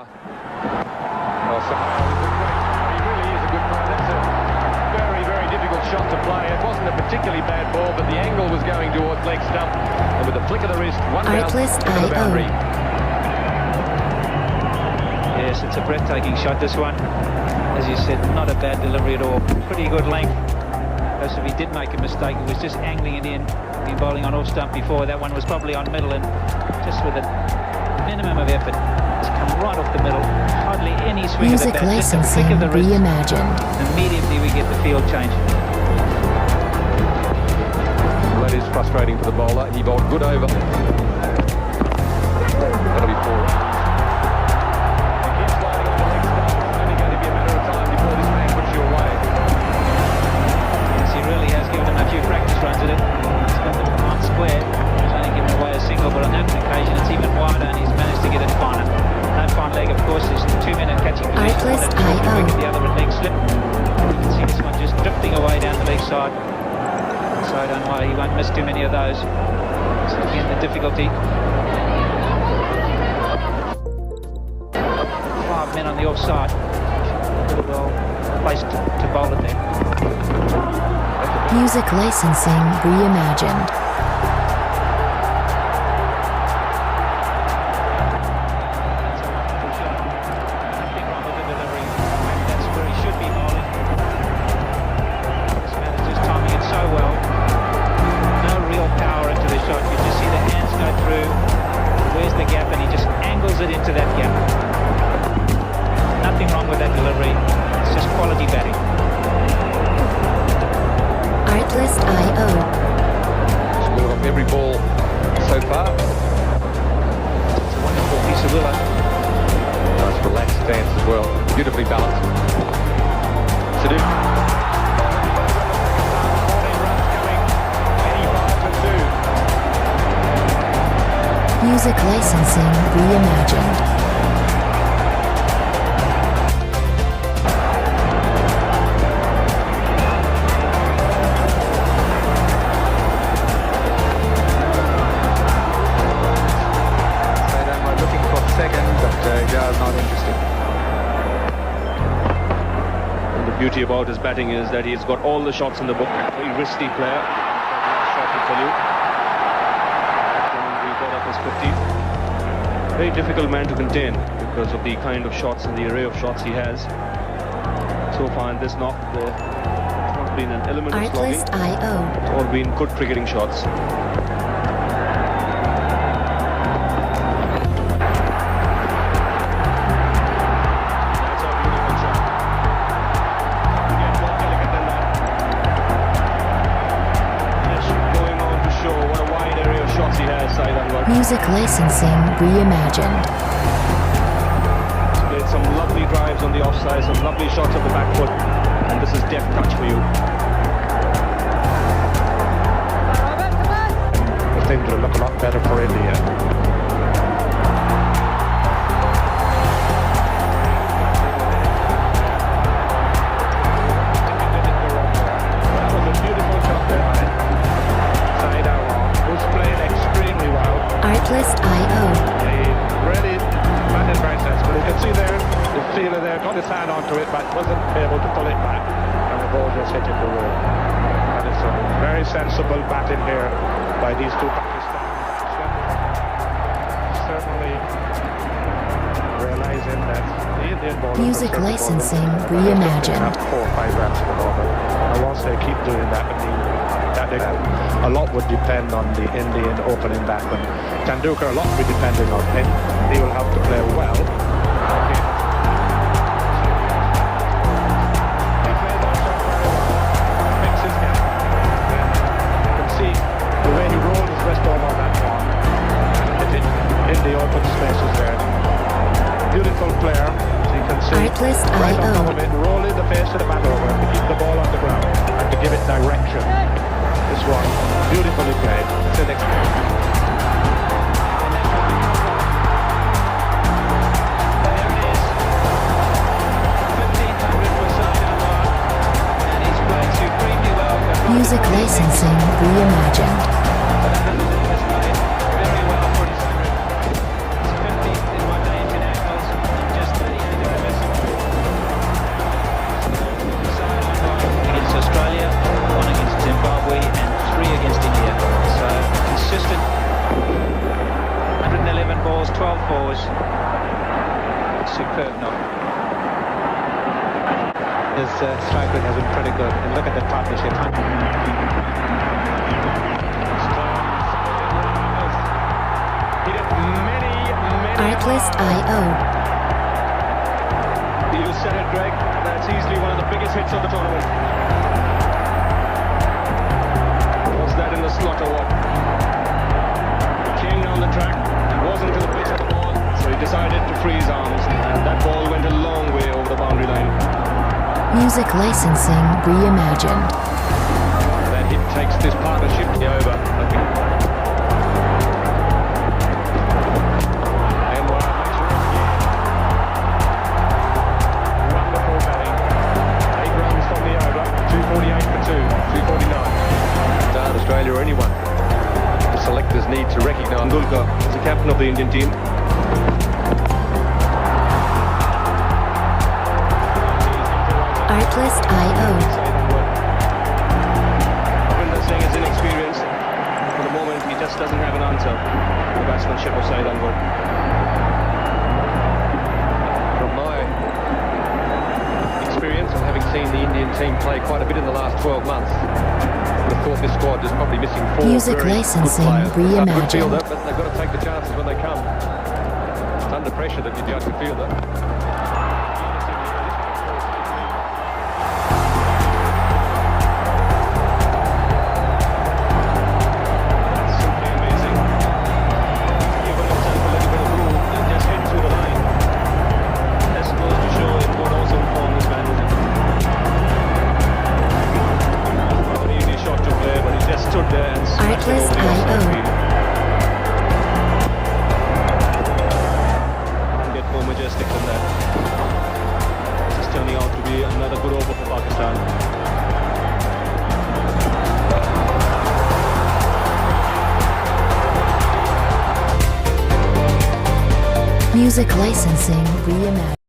Well, he really is a good player. That's a very, very difficult shot to play. It wasn't a particularly bad ball, but the angle was going towards leg stump. And with a flick of the wrist, one down to the boundary. Yes, it's a breathtaking shot, this one. As you said, not a bad delivery at all. Pretty good length. Because if he did make a mistake, it was just angling it in. Been bowling on off stump before. That one was probably on middle, and just with a minimum of effort, it's come right off the middle. Hardly any swing of the bat. Just a flick of the wrist. Reimagined. Immediately we get the field change. Well, that is frustrating for the bowler. He bowled good over. That'll be 4. Practice runs at it. He's got them on square. He's only given away a single, but on that occasion it's even wider, and he's managed to get it finer. That fine leg, of course, is 2-minute catching position. The other at leg slip. You can see this one just drifting away down the leg side. Saeed Anwar, he won't miss too many of those. So again, the difficulty. 5 men on the offside. Well placed to bowl it there. Music licensing reimagined. Music licensing reimagined. Saeed Anwar looking for second, but Iqbal not interested. And the beauty about his batting is that he's got all the shots in the book. Very risky player. Shot to tell you. 50. Very difficult man to contain because of the kind of shots and the array of shots he has. So far in this knock, there's not been an element of slogging. It's all been good cricketing shots. Music licensing reimagined. Played some lovely drives on the offside, some lovely shots of the back foot, and this is deft touch for you. Things will look a lot better for India. That was a beautiful shot there by Saeed Anwar, who's played extremely well. Artlist.io. He really batted very sensible. You can see there, the fielder there got his hand onto it, but wasn't able to pull it back, and the ball just hit in the wall. And it's a very sensible batting here by these two Pakistani batsmen. Certainly realizing that the Indian bowlers Music licensing reimagined. 4 or 5 runs at the moment. And once they keep doing that, a lot would depend on the Indian opening batsman. Tendulkar, a lot will be depending on him. He will have to play well. Beautiful player, as you can see, right on top of it, rolling the face of the bat over to keep the ball on the ground and to give it direction. This one, beautifully played. It's an Music licensing reimagined. 12 fours. Superb knock. His strike rate has been pretty good. And look at that partnership. Artlist.io. You said it, Greg. That's easily one of the biggest hits of the tournament. Was that in the slot or what? Came down the track. It wasn't to the pitch of the ball, so he decided to free his arms. And that ball went a long way over the boundary line. Music licensing reimagined. That hit takes this partnership over, I think. Anwar makes it. Wonderful batting. 8 runs from the over. 248 for 2. 249. Start Australia or anyone. The selectors need to recognise Tendulkar is the captain of the Indian team. Artlist.io. Saying his inexperience. For the moment, he just doesn't have an answer. The batsmanship of Saeed Anwar. From my experience of having seen the Indian team play quite a bit in the last 12 months, I thought this squad is probably missing 4 Music very licensing good players. reimagined. Good fielder, but they've got to take the chances when they come. It's under pressure that you judge the fielder. Artlist.io. Get more majestic than that. This is turning out to be another good over for Pakistan. Music licensing reimagined.